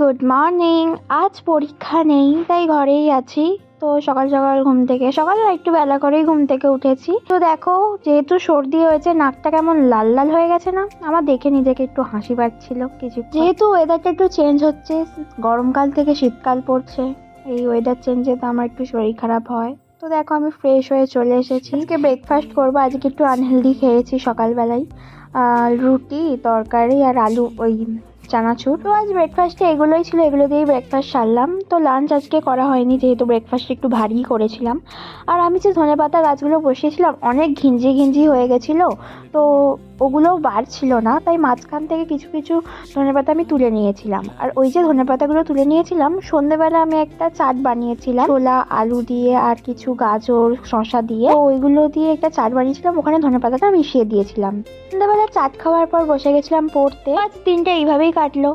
Good morning. আজ পরীক্ষা নেই তাই ঘরেই আছি। তো সকাল সকাল সকাল না একটু বেলা করেই ঘুম থেকে উঠেছি। তো দেখো, যেহেতু সর্দি হয়েছে, নাকটা কেমন লাল লাল হয়ে গেছে না, আমার দেখে নিজেকে একটু হাসি পাচ্ছিল কিছু। যেহেতু ওয়েদারটা একটু চেঞ্জ হচ্ছে, গরমকাল থেকে শীতকাল পড়ছে, এই ওয়েদার চেঞ্জে তো আমার একটু শরীর খারাপ হয়। তো দেখো, আমি ফ্রেশ হয়ে চলে এসেছি। আজকে ব্রেকফাস্ট করবো। আজকে একটু আনহেলদি খেয়েছি সকালবেলায়, রুটি তরকারি আর আলু চানাচুর। তো আজ ব্রেকফাস্টে এগুলোই ছিল, এগুলো দিয়েই ব্রেকফাস্ট সারলাম। তো লাঞ্চ আজকে করা হয়নি, যেহেতু ব্রেকফাস্ট একটু ভারী করেছিলাম। আর আমি যে ধনেপাতা গাছগুলো বসিয়েছিলাম, অনেক ঘিঞ্জি ঘিঞ্জি হয়ে গেছিলো, তো ওগুলোও বাড়ছিল না, তাই মাঝখান থেকে কিছু কিছু ধনেপাতা আমি তুলে নিয়েছিলাম। আর ওই যে ধনেপাতাগুলো তুলে নিয়েছিলাম, সন্ধ্যেবেলা আমি একটা চাট বানিয়েছিলাম ছোলা আলু দিয়ে আর কিছু গাজর শসা দিয়ে। তো ওইগুলো দিয়ে একটা চাট বানিয়েছিলাম, ওখানে ধনেপাতাটা মিশিয়ে দিয়েছিলাম। সন্ধ্যেবেলা চাট খাওয়ার পর বসে গেছিলাম পড়তে। আজ দিনটা এইভাবেই কাটলো।